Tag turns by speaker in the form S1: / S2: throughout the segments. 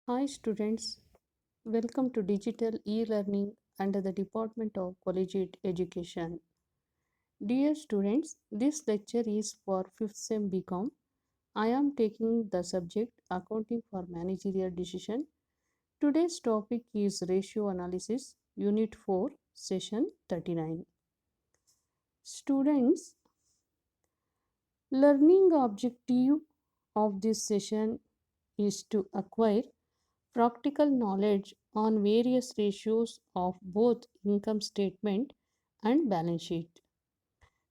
S1: Hi students, welcome to Digital E-Learning under the Department of Collegiate Education. Dear students, this lecture is for 5th Sem BCom. I am taking the subject Accounting for Managerial Decision. Today's topic is Ratio Analysis, Unit 4, Session 39. Students, learning objective of this session is to acquire practical knowledge on various ratios of both income statement and balance sheet.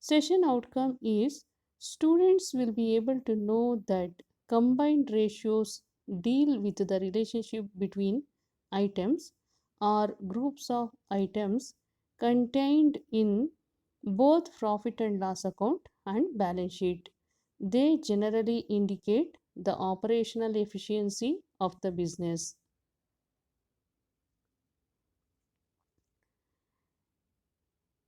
S1: Session outcome is students will be able to know that combined ratios deal with the relationship between items or groups of items contained in both profit and loss account and balance sheet. They generally indicate the operational efficiency of the business.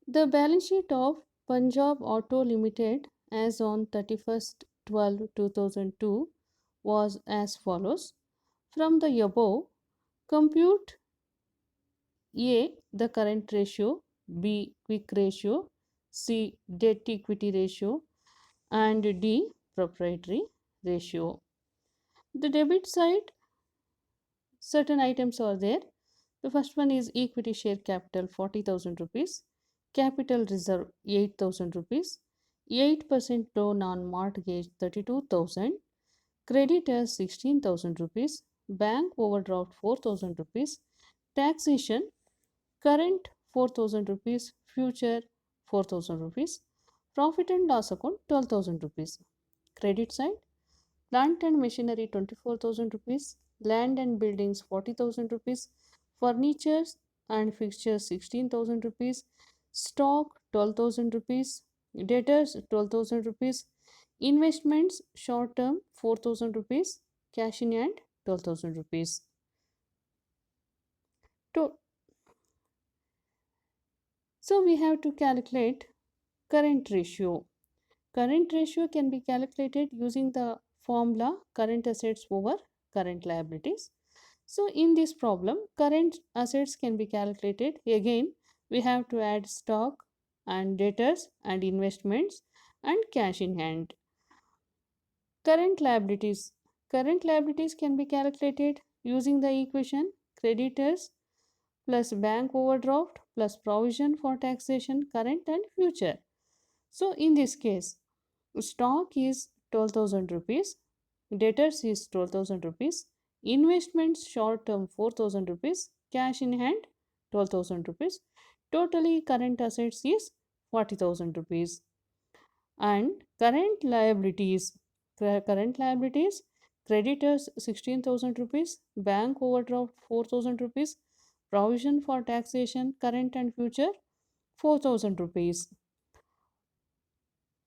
S1: The balance sheet of Punjab Auto Limited as on 31st 12/2002 was as follows. From the above, compute A. The current ratio, B. Quick ratio, C. Debt equity ratio, and D. Proprietary ratio. The debit side, certain items are there. The first one is equity share capital 40,000 rupees, capital reserve 8,000 rupees, 8% loan on mortgage 32,000, creditors 16,000 rupees, bank overdraft 4,000 rupees, taxation current 4,000 rupees, future 4,000 rupees, profit and loss account 12,000 rupees. Credit side, plant and machinery 24,000 rupees, land and buildings 40,000 rupees, furniture and fixtures 16,000 rupees, stock 12,000 rupees, debtors 12,000 rupees, investments short term 4,000 rupees, cash in hand 12,000 rupees. To, so we have to calculate current ratio. Current ratio can be calculated using the formula current assets over current liabilities. So in this problem, current assets can be calculated. Again, we have to add stock and debtors and investments and cash in hand. Current liabilities. Current liabilities can be calculated using the equation creditors plus bank overdraft plus provision for taxation current and future. So in this case, stock is 12,000 rupees, debtors is 12,000 rupees, investments short term 4,000 rupees, cash in hand 12,000 rupees. Totally current assets is 40,000 rupees. And current liabilities, creditors 16,000 rupees, bank overdraft 4,000 rupees, provision for taxation current and future 4,000 rupees.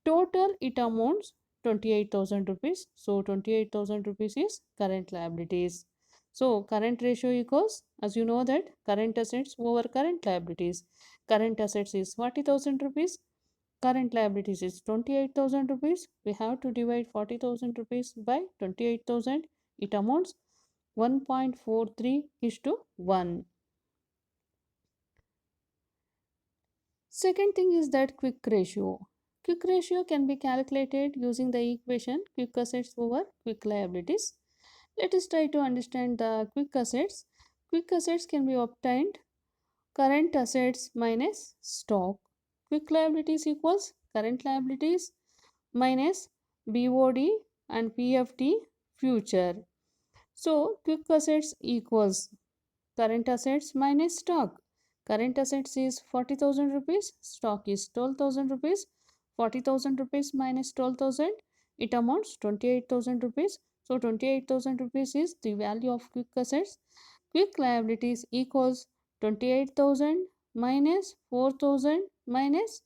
S1: Total it amounts 28,000 rupees. So 28,000 rupees is current liabilities. So current ratio equals, as you know, that current assets over current liabilities. Current assets is 40,000 rupees. Current liabilities is 28,000 rupees. We have to divide 40,000 rupees by 28,000. It amounts 1.43 is to 1. Second thing is that quick ratio. Quick ratio can be calculated using the equation quick assets over quick liabilities. Let us try to understand the quick assets. Quick assets can be obtained current assets minus stock. Quick liabilities equals current liabilities minus BOD and PFT future. So quick assets equals current assets minus stock. Current assets is 40,000 rupees, stock is 12,000 rupees. 40,000 rupees minus 12,000, it amounts 28,000 rupees. So 28,000 rupees is the value of quick assets. Quick liabilities equals 28,000 minus 4,000 minus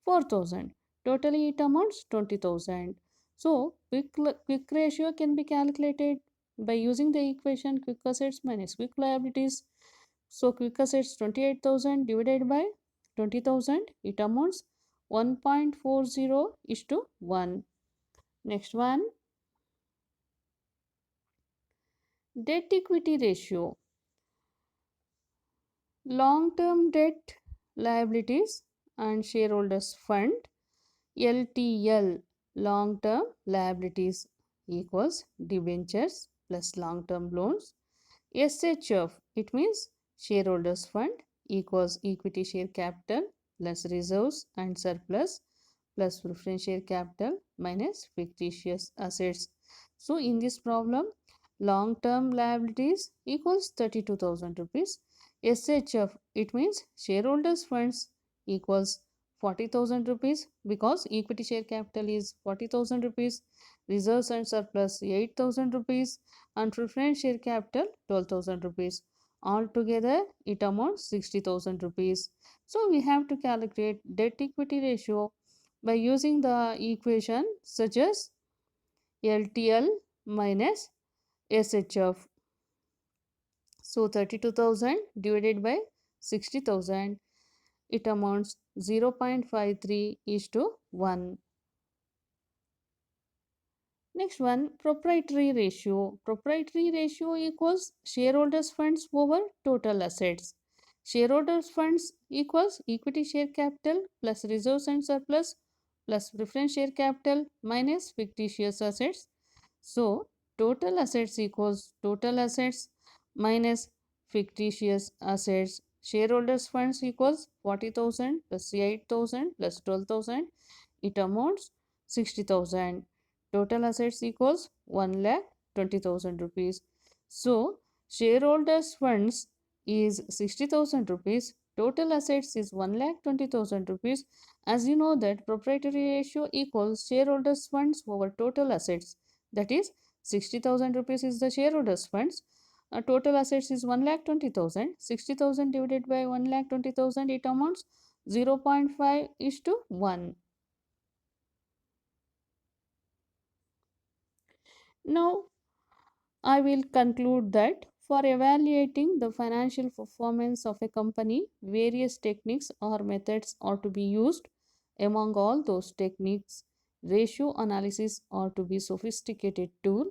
S1: 4,000. Totally it amounts 20,000. So quick ratio can be calculated by using the equation quick assets minus quick liabilities. So quick assets 28,000 divided by 20,000, it amounts 1.40 is to 1. Next one. Debt equity ratio. Long term debt liabilities and shareholders fund, LTL, long term liabilities equals debentures plus long term loans. SHF, it means shareholders fund equals equity share capital plus reserves and surplus plus preference share capital minus fictitious assets. So in this problem, long term liabilities equals 32,000 rupees. SHF, it means shareholders funds equals 40,000 rupees because equity share capital is 40,000 rupees, reserves and surplus 8,000 rupees, and preference share capital 12,000 rupees. Altogether, it amounts 60,000 rupees. So we have to calculate debt equity ratio by using the equation such as LTL minus SHF. So 32,000 divided by 60,000, it amounts 0.53 is to 1. Next one, proprietary ratio. Proprietary ratio equals shareholders funds over total assets. Shareholders funds equals equity share capital plus reserves and surplus plus preference share capital minus fictitious assets. So total assets equals total assets minus fictitious assets. Shareholders funds equals 40,000 plus 8,000 plus 12,000. It amounts 60,000. Total assets equals 1 lakh 20,000 rupees. So shareholders funds is 60,000 rupees. Total assets is 1 lakh 20,000 rupees. As you know that proprietary ratio equals shareholders funds over total assets. That is 60,000 rupees is the shareholders funds. Total assets is 1 lakh 20,000. 60,000 divided by 1 lakh 20,000, it amounts 0.5 is to 1. Now I will conclude that for evaluating the financial performance of a company, various techniques or methods are to be used. Among all those techniques, ratio analysis are to be sophisticated tool.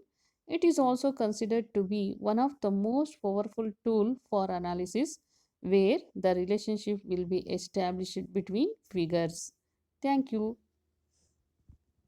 S1: It is also considered to be one of the most powerful tool for analysis where the relationship will be established between figures. Thank you.